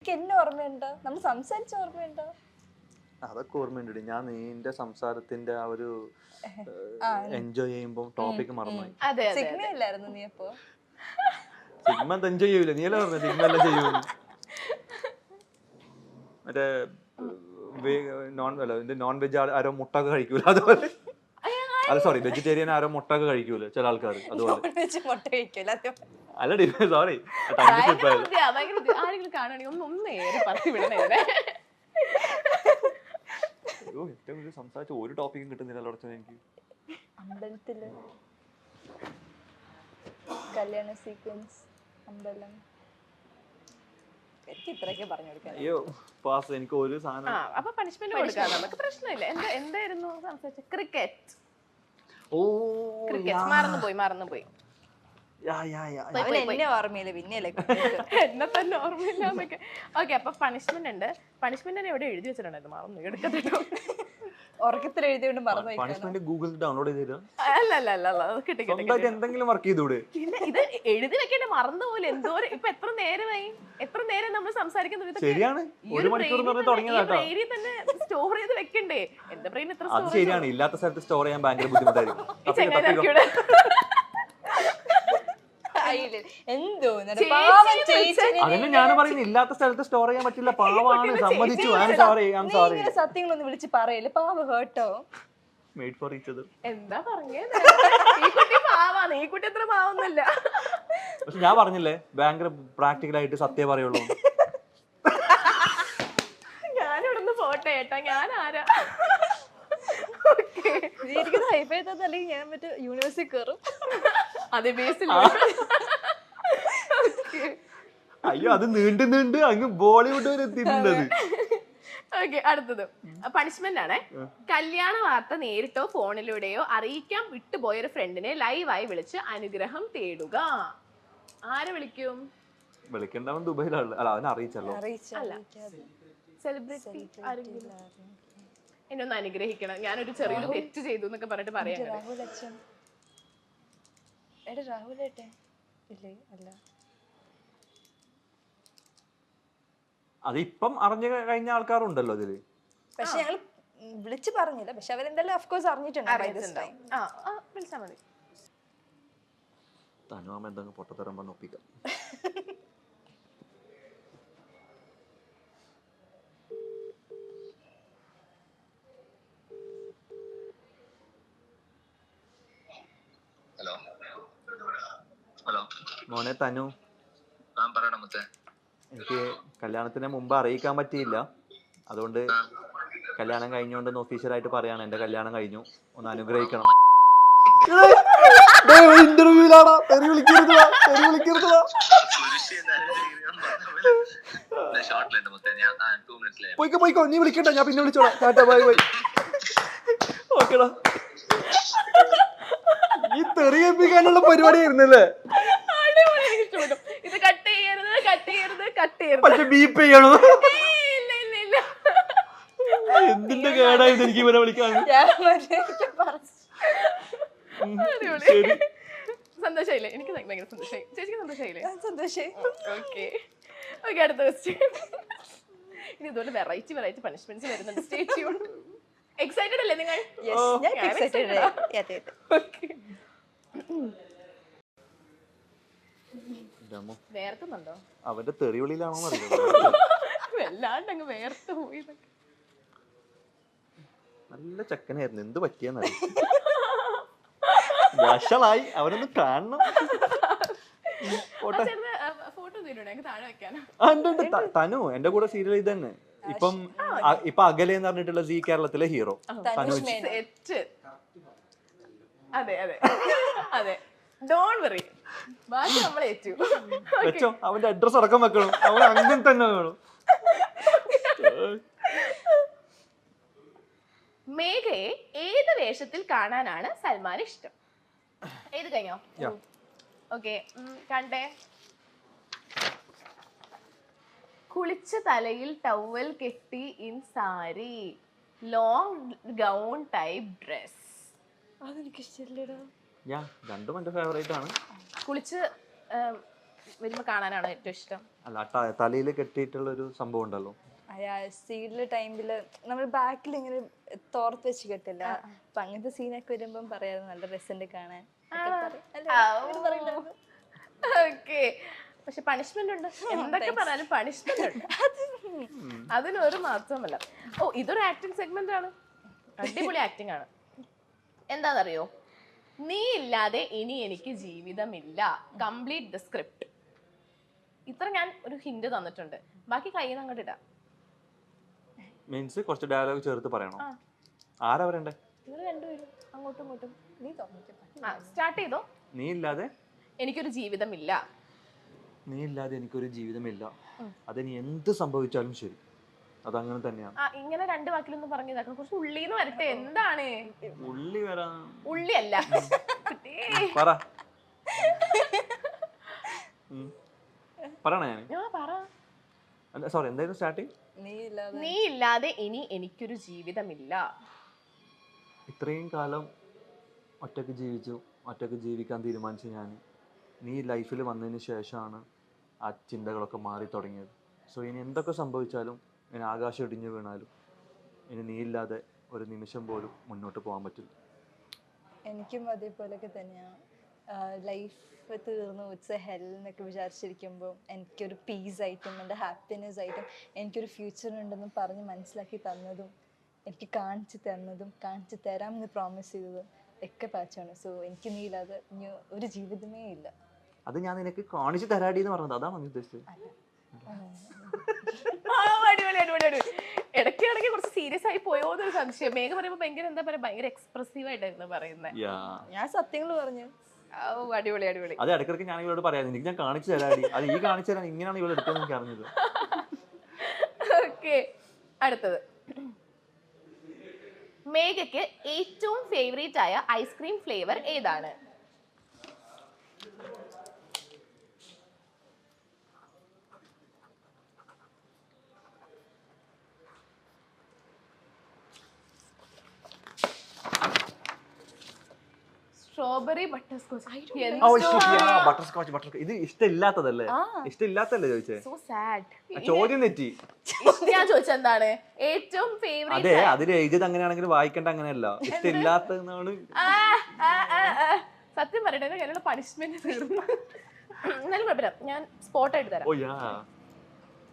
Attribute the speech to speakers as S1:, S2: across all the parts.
S1: എന്നെ ഓർമ്മയുണ്ടോ? നമ്മൾ സംസാരിച്ച ഓർമ്മയുണ്ടോ?
S2: അതൊക്കെ ഓർമ്മയുണ്ട്. ഞാൻ നിന്റെ സംസാരത്തിന്റെ ആ ഒരു എൻജോയ് ചെയ്യുമ്പോ ടോപ്പിക് മറന്നുപോയി.
S1: സിഗ്മയില്ലായിരുന്നു നീ അപ്പോ?
S2: സിഗ്മ എൻജോയ് ചെയ്യൂല, നീ അല്ലേ പറഞ്ഞ സിഗ്മ എല്ലാം ചെയ്യൂ. മറ്റേ നോൺ വെജ് ആരോ മുട്ടൊക്കെ കഴിക്കൂല അതുപോലെ. അല്ല സോറി, വെജിറ്റേറിയൻ ആരോ മുട്ടൊക്കെ കഴിക്കൂല ചില ആൾക്കാർ അതുപോലെ. അല്ല സോറി,
S3: ആരെങ്കിലും കാണുകയാണെങ്കിൽ
S2: ഏറ്റവും കൂടുതൽ സംസാരിച്ച ഒരു ടോപ്പിക്കും കിട്ടുന്നില്ല എനിക്ക്.
S1: അമ്പലത്തില് കല്യാണ സീക്വൻസ്, അമ്പലം, എനിക്ക് ഇത്രയൊക്കെ പറഞ്ഞു കൊടുക്കാൻ.
S2: അയ്യോ പാസ്, എനിക്ക് ഒരു സാധനം.
S3: അപ്പൊ പണിഷ്മെന്റ് കൊടുക്കാം, നമുക്ക് പ്രശ്നമില്ല. എന്തായിരുന്നു സംസാരിച്ചത്? ക്രിക്കറ്റ്.
S2: ഓ
S3: മറന്നുപോയി.
S1: എന്നെ ഓർമ്മയില്ല, പിന്നെയല്ലേ
S3: എന്നെ തന്നെ ഓർമ്മയില്ല. ഓക്കെ, അപ്പൊ പണിഷ്മെന്റ് ഉണ്ട്. പണിഷ്മെന്റ് എവിടെ എഴുതി വെച്ചിട്ടുണ്ടായിരുന്നു, മറന്നു എടുക്കത്തില്ലോ.
S1: ഉറക്കത്തിൽ എഴുതിയോണ്ട് മറന്നു.
S2: പണിഷ്മെന്റ് ഗൂഗിളിൽ ഡൗൺലോഡ് ചെയ്തില്ല.
S3: അല്ല,
S2: എന്തെങ്കിലും വർക്ക് ചെയ്തൂടെ?
S3: പിന്നെ ഇത് എഴുതി വെക്കേണ്ട മറന്നുപോലെ. എന്തോരം ഇപ്പൊ എത്ര നേരം നമ്മൾ സംസാരിക്കുന്നത്.
S2: ശരിയാണ്, ഒരു മണിക്കൂർ
S3: ബ്രെയിനിൽ തന്നെ സ്റ്റോർ ചെയ്ത് വെക്കണ്ടേ? എന്റെ ബ്രെയിൻ എത്ര
S2: അത് ശരിയാണ്, ഇല്ലാത്ത സ്ഥലത്ത് സ്റ്റോർ ചെയ്യാൻ ഭയങ്കര ബുദ്ധിമുട്ടായിരിക്കും. അതന്നെ ഞാൻ പറയുന്നത്, ഇല്ലാത്ത സ്ഥലത്ത് സ്റ്റോർ ചെയ്യാൻ പറ്റില്ല. പാവാണ്, സമ്മതിച്ചു.
S1: സത്യങ്ങളൊന്നും വിളിച്ച് പറയല്ലേ, പാവ ഹേർട്ടോ.
S2: Made for each other.
S3: എന്താ പറഞ്ഞത്? ഈ കുട്ടി പാവാണ്, ഈ കുട്ടി അത്ര പാവൊന്നുമില്ല.
S2: പക്ഷെ ഞാൻ പറഞ്ഞില്ലേ, ഭയങ്കര പ്രാക്ടിക്കൽ ആയിട്ട് സത്യം പറയുള്ളൂ.
S3: ഞാനിവിടുന്ന് പോട്ടെ ഏട്ടാ, ഞാൻ ആരാ?
S1: അല്ലെങ്കിൽ ഞാൻ മറ്റേ യൂണിവേഴ്സിറ്റി കയറും.
S3: അതേ ബേസിൽ.
S2: അയ്യോ, അത് നീണ്ട് അങ്ങ് ബോളിവുഡ് വരെ എത്തിയിട്ടുണ്ട്.
S3: ഓക്കെ, അടുത്തത് പണിഷ്മെന്റ് ആണ്. കല്യാണ വാർത്ത നേരിട്ടോ ഫോണിലൂടെയോ അറിയിക്കാൻ വിട്ടുപോയൊരു ഫ്രണ്ടിനെ ലൈവായി വിളിച്ച് അനുഗ്രഹം തേടുക. ആരെ വിളിക്കും?
S2: വിളിക്കണ്ടവൻ ദുബൈയിലാണ്. അല്ല, അവനെ അറിയിച്ചല്ലോ.
S3: സെലിബ്രിറ്റി ആരെങ്കിലും എന്നെ ഒന്ന് അനുഗ്രഹിക്കണം, ഞാനൊരു ചെറിയൊരു തെറ്റ് ചെയ്തു എന്നൊക്കെ പറഞ്ഞിട്ട് പറയാം.
S2: അതിപ്പം അറിഞ്ഞു കഴിഞ്ഞ ആൾക്കാരുണ്ടല്ലോ ഇതില്.
S1: പക്ഷെ ഞങ്ങൾ വിളിച്ചു പറഞ്ഞില്ല, പക്ഷെ അവരെന്തായാലും ഓഫ്കോഴ്സ് അറിഞ്ഞിട്ടുണ്ട്.
S3: വിളിച്ചാൽ മതി.
S2: തനുവാമ എന്തെങ്കിലും പൊട്ടത്തരം പറഞ്ഞ് ഒപ്പിക്കാം. മോനെ തനു, എനിക്ക് കല്യാണത്തിന് മുമ്പ് അറിയിക്കാൻ പറ്റിയില്ല. അതുകൊണ്ട് കല്യാണം കഴിഞ്ഞോണ്ടെന്ന് ഒഫീഷ്യലായിട്ട് പറയാണ്, എന്റെ കല്യാണം കഴിഞ്ഞു, ഒന്ന് അനുഗ്രഹിക്കണം. പോയിക്കോ, നീ വിളിക്കണ്ട, ഞാൻ പിന്നെ വിളിച്ചോളാം. Tata, bye bye. ഓക്കെടാ. ഈ തെറിയിപ്പിക്കാനുള്ള പരിപാടിയായിരുന്നല്ലേ?
S3: ഇത് കട്ട് ചെയ്യരുത്.
S2: പക്ഷെ ബീപ്പ് ചെയ്യണോ? എന്തിന്റെ കേടായത് എനിക്ക് ഇവരെ വിളിക്കാൻ?
S3: സന്തോഷായില്ലേ? എനിക്ക് ഭയങ്കര സന്തോഷായി. ചേച്ചിക്ക് സന്തോഷായില്ലേ?
S1: സന്തോഷായി.
S3: ഓക്കെ, അടുത്ത ക്വസ്റ്റ്യൻ. ഇനി ഇതുപോലെ വെറൈറ്റി പണിഷ്മെന്റ്സ് വരുന്നുണ്ട്. Stay tuned. എക്സൈറ്റഡ് അല്ലേ നിങ്ങൾ? വേർത്തുന്നുണ്ടോ?
S2: അവന്റെ തെറിവിളിയിലാണോ അറിയാം.
S3: വല്ലാണ്ട് അങ്ങ് വേർത്ത് പോയി.
S2: നല്ല ചെക്കനായിരുന്നു, എന്ത് പറ്റിയെന്നറിയാം. വഷളായി, അവനൊന്ന് കാണണം. തനു എന്റെ കൂടെ സീരിയൽ ഇത് തന്നെ. ഇപ്പൊ അകലെ എന്ന് പറഞ്ഞിട്ടുള്ള സീ കേരളത്തിലെ ഹീറോ തനുജ്.
S3: അതെ, ഡോണ്ട് വറി, ബാക്കി നമ്മൾ ഏറ്റു
S2: വെച്ചോ. അവന്റെ അഡ്രസ് അടക്കം വെക്കണം, അവൻ അങ്ങനെ തന്നെ വേണം.
S3: മേഘയെ ഏത് വേഷത്തിൽ കാണാനാണ് സൽമാൻ ഇഷ്ടം? ഏത് കഴിഞ്ഞോ? ഓക്കെ, കണ്ടേ. കുളിച്ച തലയിൽ ടവൽ കെട്ടി in sari, long gown type dress.
S1: അതെനിക്ക് ഇഷ്ടമില്ലടാ.
S2: രണ്ടും എന്റെ ഫേവറേറ്റ് ആണ്.
S3: കുളിച്ച് വരുമ്പോ കാണാനാണോ ഏറ്റവും ഇഷ്ടം?
S2: അല്ല, തലയിൽ കെട്ടിയിട്ടുള്ള ഒരു സംഭവം ഉണ്ടല്ലോ.
S1: അയാ സീഡിലെ ടൈമില് നമ്മൾ ബാക്കിൽ ഇങ്ങനെ തോർത്ത് വെച്ച് കെട്ടില്ല, അപ്പൊ അങ്ങനത്തെ സീനൊക്കെ വരുമ്പം പറയാറ് നല്ല രസമുണ്ട് കാണാൻ.
S3: ഓക്കെ, പക്ഷെ പണിഷ്മെന്റ് ഉണ്ട്. എന്തൊക്കെ പറഞ്ഞാലും പണിഷ്മെന്റ് ഉണ്ട്, അതിനൊരു മാത്രമല്ല. ഓ, ഇതൊരു ആക്ടിങ് സെഗ്മെന്റ് ആണ്, അടിപൊളി ആക്ടിങ് ആണ്. എന്താണെന്നറിയോ? നീ ഇല്ലാതെ ഇനി എനിക്ക് ജീവിതമില്ല, കംപ്ലീറ്റ് ദ സ്ക്രിപ്റ്റ്. ഇത്ര ഞാൻ ഒരു ഹിന്റ് തന്നിട്ടുണ്ട്, ബാക്കി കയ്യിൽ നിന്ന് അങ്ങോട്ട് ഇടാം.
S2: മീൻസ് കുറച്ച് ഡയലോഗ് ചേർത്ത് പറയണോ? ആരാ പറയണ്ടേ?
S3: നിങ്ങൾ രണ്ടുപേരും അങ്ങോട്ടും ഇങ്ങോട്ടും. നീ സ്റ്റാർട്ട് ചെയ്തോ.
S2: നീ ഇല്ലാതെ
S3: എനിക്കൊരു ജീവിതമില്ല.
S2: നീ ഇല്ലാതെ എനിക്കൊരു ജീവിതമില്ല, അതിനി എന്ത് സംഭവിച്ചാലും ശരി, അതങ്ങനെ തന്നെയാണ്.
S3: ഇങ്ങനെ രണ്ട് വാക്കിലൊന്നും പറഞ്ഞതാക്കണം, കുറച്ച് ഉള്ളിന്ന് വരട്ടെ. എന്താണ്
S2: ഉള്ളി വരാ?
S3: ഉള്ളി അല്ല,
S2: പറ പറയണ ഞാൻ
S3: പറ.
S2: സോറി, എന്തായിരുന്നു സ്റ്റാർട്ടിങ്?
S3: നീ ഇല്ലാതെ ഇനി എനിക്കൊരു ജീവിതമില്ല.
S2: ഇത്രയും കാലം ഒറ്റക്ക് ജീവിച്ചു, ഒറ്റക്ക് ജീവിക്കാൻ തീരുമാനിച്ച ഞാൻ നീ ലൈഫിൽ വന്നതിന് ശേഷമാണ് ആ ചിന്തകളൊക്കെ മാറി തുടങ്ങിയത്. സോ ഇനി എന്തൊക്കെ സംഭവിച്ചാലും, ഇനി ആകാശം ഇടിഞ്ഞു വീണാലും, ഇനി നീ ഇല്ലാതെ ഒരു നിമിഷം പോലും മുന്നോട്ട് പോകാൻ പറ്റില്ല.
S1: എനിക്കും അതേപോലെയൊക്കെ തന്നെയാണ്. ലൈഫ് തീർന്നു, ഇറ്റ്സ് എ ഹെൽ എന്നൊക്കെ വിചാരിച്ചിരിക്കുമ്പോൾ എനിക്കൊരു പീസായിട്ടും എൻ്റെ ഹാപ്പിനെസ് ആയിട്ടും എനിക്കൊരു ഫ്യൂച്ചറുണ്ടെന്ന് പറഞ്ഞ് മനസ്സിലാക്കി തന്നതും എനിക്ക് കാണിച്ചു തന്നതും കാണിച്ചു തരാമെന്ന് പ്രോമിസ് ചെയ്തതും ഒക്കെ പാച്ചാണ്. സോ എനിക്ക് നീ ഇല്ലാതെ ഇനി ഒരു ജീവിതമേ ഇല്ല.
S2: അത് ഞാൻ നിനക്ക് കാണിച്ചു തരാടി എന്ന് പറഞ്ഞത്, അതാണ് ഉദ്ദേശിച്ചത്.
S3: ഇടയ്ക്ക് ഇടയ്ക്ക് കുറച്ച് സീരിയസ് ആയി പോയോ എന്നൊരു സംശയം. മേഘ പറയുമ്പോ ഭയങ്കര എന്താ പറയാ, ഭയങ്കര എക്സ്പ്രസീവ് ആയിട്ടായിരുന്നു പറയുന്നത്.
S1: ഞാൻ സത്യങ്ങൾ പറഞ്ഞു.
S3: അടിപൊളി അടിപൊളി.
S2: അത് ഇടയ്ക്കിടയ്ക്ക് ഞാൻ ഇവരോട് പറയാം, എനിക്ക് ഞാൻ കാണിച്ചു തരാടി, അത് ഈ കാണിച്ചു തരാൻ ഇങ്ങനെയാണ് ഇവളെ എടുത്തതെന്ന് എനിക്ക് അറിഞ്ഞത്.
S3: ഓക്കെ, അടുത്തത്. മേഘയ്ക്ക് ഏറ്റവും ഫേവറേറ്റ് ആയ ഐസ്ക്രീം ഫ്ലേവർ ഏതാണ്? Strawberry
S2: butterscotch. ഇത് ഇഷ്ടമില്ലാത്തതല്ലേ? ഇഷ്ടമില്ലാത്തല്ലേ ചോദിച്ചേ?
S3: So sad.
S2: ചോദ്യം തെറ്റി.
S3: ഞാൻ ചോദിച്ചെന്താണ് ഏറ്റവും ഫേവറേറ്റ്?
S2: അതെ, അതിൽ എഴുതിയത് അങ്ങനെയാണെങ്കിൽ വായിക്കേണ്ട അങ്ങനെയല്ല, ഇഷ്ടമില്ലാത്തതാണ്.
S3: സത്യം പറയട്ടെ, അതിനുള്ള പണിഷ്മെന്റ് തീർന്നു. എന്നാലും കുഴപ്പമില്ല, ഞാൻ സ്പോട്ടായിട്ട് തരാം.
S2: ഓ യാ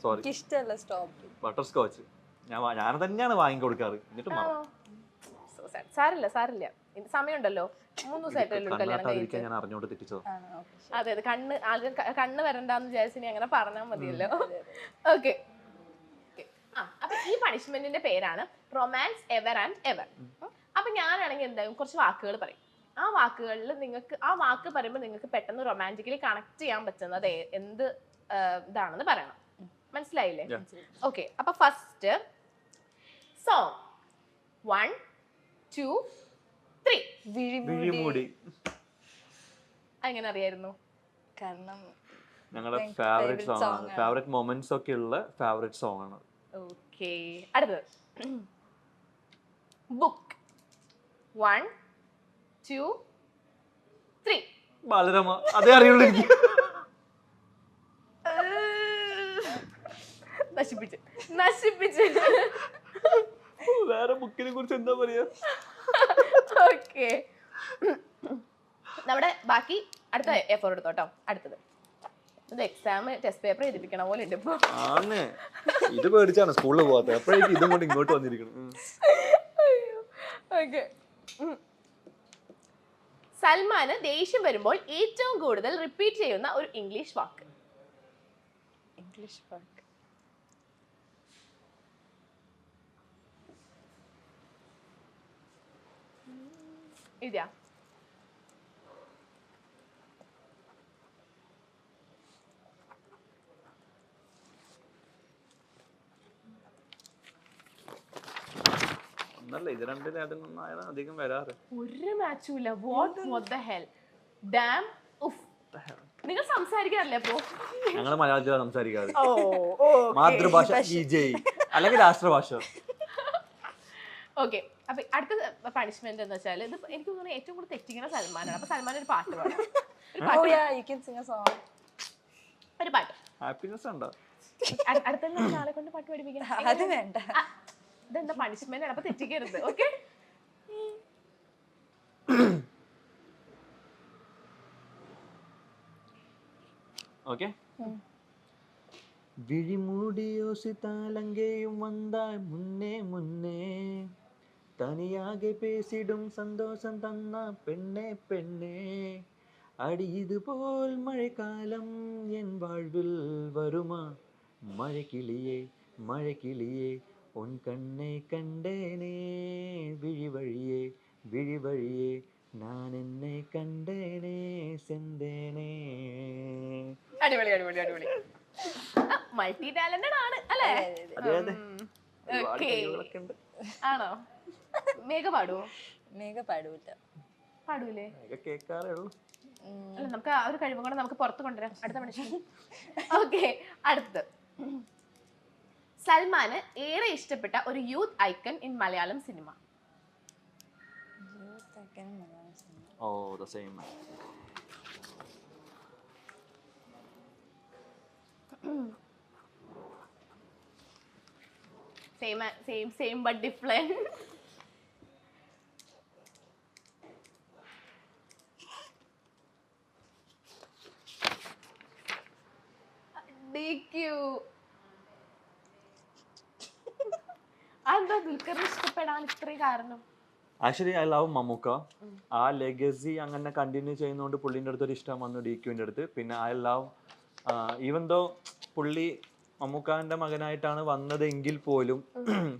S2: സോറി,
S1: ഇഷ്ടമല്ല സ്ട്രോബെറി.
S2: ബട്ടർസ്കോച്ച് ഞാൻ തന്നെയാണ് വാങ്ങി കൊടുക്കാറ്. എന്നിട്ട്
S3: സാരില്ല സാരില്ല, സമയമുണ്ടല്ലോ, 3 ദിവസമായിട്ടല്ലോ കല്യാണം കഴിഞ്ഞിട്ട്.
S2: ഞാൻ അറിഞ്ഞോണ്ട് തെറ്റിച്ചത്.
S3: അതെ അതെ, കണ്ണ് വരണ്ടെന്ന് വിചാരിച്ചു നീ അങ്ങനെ പറഞ്ഞാൽ മതിയല്ലോ. ഓക്കെ, അപ്പൊ ഈ പണിഷ്മെന്റിന്റെ പേരാണ് റൊമാൻസ് എവർ ആൻഡ് എവർ. അപ്പൊ ഞാനാണെങ്കിൽ എന്തായാലും കുറച്ച് വാക്കുകൾ പറയും. ആ വാക്കുകളിൽ നിങ്ങൾക്ക് ആ വാക്ക് പറയുമ്പോൾ നിങ്ങൾക്ക് പെട്ടെന്ന് റൊമാൻറ്റിക്കലി കണക്ട് ചെയ്യാൻ പറ്റുന്നത് എന്ത് ഇതാണെന്ന് പറയണം. മനസ്സിലായില്ലേ? ഓക്കെ, അപ്പൊ ഫസ്റ്റ് സോങ് 1 2 3.
S2: വിഴിമൂടി.
S3: അങ്ങനെ അറിയായിരുന്നു?
S1: കാരണം
S2: ഞങ്ങളുടെ ഫേവറേറ്റ് സോങ് ആണ്, ഫേവറേറ്റ് മൊമെന്റ്സ് ഒക്കെ ഉള്ള ഫേവറേറ്റ് സോങ് ആണ്.
S3: ഓക്കെ, അടുത്തത് ബുക്ക് 1 2 3.
S2: ബാലരമ. അതേ അറിയുള്ളൂ എനിക്ക്.
S3: നശിപ്പിച്ച്
S2: വേറെ ബുക്കിനെ കുറിച്ച് എന്താ പറയാ?
S3: ഓക്കെ, നമ്മുടെ ബാക്കി അടുത്ത എഫോർ എടുത്തോട്ടോ. അടുത്തത് ഇത് എക്സാം ടെസ്റ്റ് പേപ്പർ എഴുതിപ്പിക്കണ പോലെ ഉണ്ട് ഇപ്പൊ.
S2: ആണ്, ഇത് പേടിച്ചാണ് സ്കൂളിൽ പോകാത്ത. എപ്പോഴേക്കും ഇതും കൊണ്ട് ഇങ്ങോട്ട് വന്നിരിക്കണം.
S3: ഓക്കെ, സൽമാന് ദേഷ്യം വരുമ്പോൾ ഏറ്റവും കൂടുതൽ റിപ്പീറ്റ് ചെയ്യുന്ന ഒരു ഇംഗ്ലീഷ് വാക്ക്. ഇതാ
S2: ഒന്നല്ല, ഇത് രണ്ടിലും ഏതെങ്കിലും ആയാലും അധികം വരാറ്.
S3: ഒരു മാച്ചും ഇല്ല. വാട്ട് ദ ഹെൽ, ഡാം, ഉഫ്. നിങ്ങൾ സംസാരിക്കാറില്ലേ അപ്പോ?
S2: ഞങ്ങള് മലയാളത്തിലാണ് സംസാരിക്കാറ്. മാതൃഭാഷ അല്ലെങ്കിൽ രാഷ്ട്രഭാഷ.
S3: ഓക്കെ, അപ്പൊ അടുത്ത പണിഷ്മെന്റ് എന്ന് വെച്ചാൽ ഇത് എനിക്ക് തോന്നുന്നു ഏറ്റവും കൂടുതൽ തെറ്റിക്കുന്ന സൽമാനാണ്. അപ്പൊ സൽമാൻ ഒരു പാട്ട് പാടാം. ഒരു പാട്ട്.
S2: ഹാപ്പിനെസ് ഉണ്ടോ?
S3: അടുത്ത ആളെ കൊണ്ട് പാട്ട് പഠിപ്പിക്കാം.
S1: അത് വേണ്ട.
S3: ഇതെന്താ പണിഷ്മെന്റ് ആണ്, അപ്പൊ തെറ്റിക്കരുത്. Okay,
S2: okay. விழிமூடியோசித்தாலங்கேயும் வந்தாய் முன்னே முன்னே தனியாக பேசிடும் சந்தோஷம் தன்னா பெண்ணே பெண்ணே அடி இது போல் மழைக்காலம் என் வாழ்வில் வருமா மழைக்கிளியே மழைக்கிளியே உன் கண்ணை கண்டேனே விழி வழியே விழி வழியே நான் என்னை கண்டேனே செந்தேனே.
S3: അടിപൊളി അടിപൊളി അടിപൊളി. മൾട്ടി ടാലന്റഡ് ആണ് അല്ലേ?
S2: അതെ അതെ.
S3: ഓക്കേ. ആണോ? മേഘ പാടുവോ?
S1: മേഘ പാടൂല.
S3: പാടൂലേ?
S2: കേൾക്കാറേ ഉള്ളൂ.
S3: അല്ല, നമുക്ക് ആ ഒരു കഴിവും കൂടെ നമുക്ക് പുറത്ത് കൊണ്ടുവരാം അടുത്ത മനുഷ്യൻ. ഓക്കെ, അടുത്ത്. സൽമാന് ഏറെ ഇഷ്ടപ്പെട്ട ഒരു youth icon in Malayalam cinema.
S2: Oh, the same.
S3: Same but different. DQ. അതെന്താ ദുൽഖറിനെ ഇഷ്ടപ്പെടാൻ ഇത്രയും കാരണം?
S2: Actually I love Mammukka. ആ ലെഗസി അങ്ങനെ കണ്ടിന്യൂ ചെയ്യുന്നതുകൊണ്ട് പുള്ളിൻ്റെ അടുത്തൊരു ഇഷ്ടം വന്നു DQവിൻ്റെ അടുത്ത്. പിന്നെ ഐ ലവ് ഈവൻ ദോ പുള്ളി മമ്മൂക്കാൻ്റെ മകനായിട്ടാണ് വന്നതെങ്കിൽ പോലും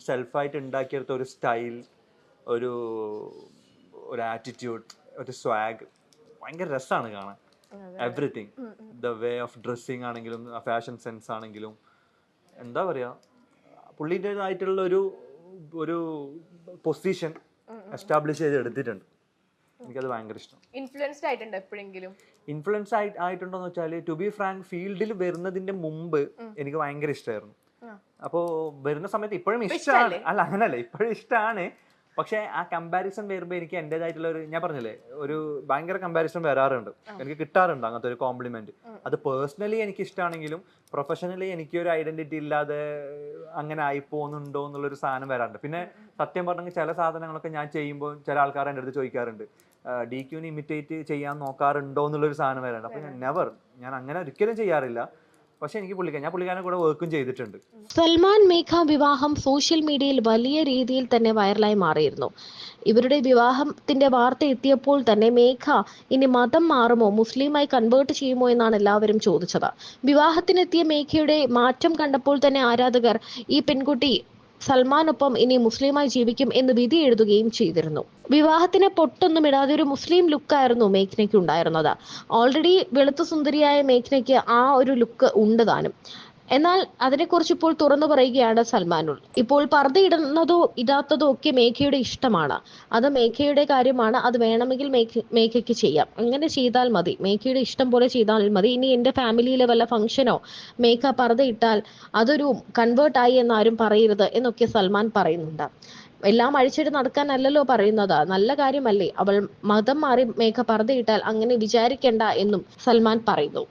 S2: സെൽഫായിട്ട് ഉണ്ടാക്കിയെടുത്ത ഒരു സ്റ്റൈൽ, ഒരു ആറ്റിറ്റ്യൂഡ്, ഒരു സ്വാഗ് ഭയങ്കര രസമാണ് കാണാൻ. Everything, the way of dressing ആണെങ്കിലും ഫാഷൻ സെൻസ് ആണെങ്കിലും എന്താ പറയുക, പുള്ളിൻ്റെതായിട്ടുള്ള ഒരു പൊസിഷൻ എസ്റ്റാബ്ലിഷ് ചെയ്ത് എടുത്തിട്ടുണ്ട്. എനിക്കത് ഭയങ്കര ഇഷ്ടം.
S3: ഇൻഫ്ലുവൻസ്ഡ് ആയിട്ടുണ്ട് എപ്പോഴെങ്കിലും?
S2: ഇൻഫ്ലുവൻസ് ആയിട്ടുണ്ടോന്ന് വെച്ചാൽ, ടു ബി ഫ്രാങ്ക്, ഫീൽഡിൽ വരുന്നതിന്റെ മുമ്പ് എനിക്ക് ഭയങ്കര ഇഷ്ടമായിരുന്നു. അപ്പോൾ വരുന്ന സമയത്ത് ഇപ്പോഴും ഇഷ്ടമാണ്. അല്ല, അങ്ങനല്ല, ഇപ്പോഴും ഇഷ്ടമാണ്. പക്ഷെ ആ കമ്പാരിസൺ വരുമ്പോൾ എനിക്ക് എൻ്റെതായിട്ടുള്ള ഞാൻ പറഞ്ഞില്ലേ, ഒരു ഭയങ്കര കമ്പാരിസൺ വരാറുണ്ട്. എനിക്ക് കിട്ടാറുണ്ട് അങ്ങനത്തെ ഒരു കോംപ്ലിമെന്റ്. അത് പേഴ്സണലി എനിക്ക് ഇഷ്ടമാണെങ്കിലും പ്രൊഫഷണലി എനിക്ക് ഒരു ഐഡന്റിറ്റി ഇല്ലാതെ അങ്ങനെ ആയി പോകുന്നുണ്ടോ എന്നുള്ളൊരു സാധനം വരാറുണ്ട്. പിന്നെ സത്യം പറഞ്ഞെങ്കിൽ ചില സാധനങ്ങളൊക്കെ ഞാൻ ചെയ്യുമ്പോൾ ചില ആൾക്കാർ എൻ്റെ അടുത്ത് ചോദിക്കാറുണ്ട്, DQവിനെ ഇമിറ്റേറ്റ് ചെയ്യാൻ നോക്കാറുണ്ടോ എന്നുള്ളൊരു സാധനം വരാറുണ്ട്. അപ്പോൾ ഞാൻ അങ്ങനെ ഒരിക്കലും ചെയ്യാറില്ല. പക്ഷെ എനിക്ക് പുള്ളിക്കാരനെ കൂടെ വർക്കും ചെയ്തിട്ടുണ്ട്.
S4: സൽമാൻ മേഘ വിവാഹം സോഷ്യൽ മീഡിയയിൽ വലിയ രീതിയിൽ തന്നെ വൈറലായി മാറിയിരുന്നു. ഇവരുടെ വിവാഹത്തിന്റെ വാർത്ത എത്തിയപ്പോൾ തന്നെ മേഘ ഇനി മതം മാറുമോ, മുസ്ലിമായി കൺവേർട്ട് ചെയ്യുമോ എന്നാണ് എല്ലാവരും ചോദിച്ചത്. വിവാഹത്തിനെത്തിയ മേഘയുടെ മാറ്റം കണ്ടപ്പോൾ തന്നെ ആരാധകർ ഈ പെൺകുട്ടി സൽമാനൊപ്പം ഇനി മുസ്ലിമായി ജീവിക്കും എന്ന് വിധി എഴുതുകയും ചെയ്തിരുന്നു. വിവാഹത്തിന് പൊട്ടൊന്നും ഇടാതെ ഒരു മുസ്ലിം ലുക്കായിരുന്നു മേഘ്നയ്ക്ക് ഉണ്ടായിരുന്നത്. ഓൾറെഡി വെളുത്ത സുന്ദരിയായ മേഘ്നയ്ക്ക് ആ ഒരു ലുക്ക് ഉണ്ട് താനും. എന്നാൽ അതിനെക്കുറിച്ച് ഇപ്പോൾ തുറന്നു പറയുകയാണ് സൽമാനുൾ. ഇപ്പോൾ പർദ്ദ ഇടുന്നതോ ഇടാത്തതോ ഒക്കെ മേഘയുടെ ഇഷ്ടമാണ്. അത് മേഘയുടെ കാര്യമാണ്. അത് വേണമെങ്കിൽ മേഘയ്ക്ക് ചെയ്യാം. അങ്ങനെ ചെയ്താൽ മതി. മേഘയുടെ ഇഷ്ടം പോലെ ചെയ്താൽ മതി. ഇനി എൻ്റെ ഫാമിലിയിലെ വല്ല ഫംഗ്ഷനോ മേഘ പർദ്ദ ഇട്ടാൽ അതൊരു കൺവേർട്ടായി എന്നാരും പറയരുത് എന്നൊക്കെ സൽമാൻ പറയുന്നുണ്ട്. എല്ലാം അഴിച്ചിട്ട് നടക്കാനല്ലല്ലോ പറയുന്നത്, നല്ല കാര്യമല്ലേ. അവൾ മതം മാറി മേഘ പർദ്ദ ഇട്ടാൽ അങ്ങനെ വിചാരിക്കേണ്ട എന്നും സൽമാൻ പറയുന്നു.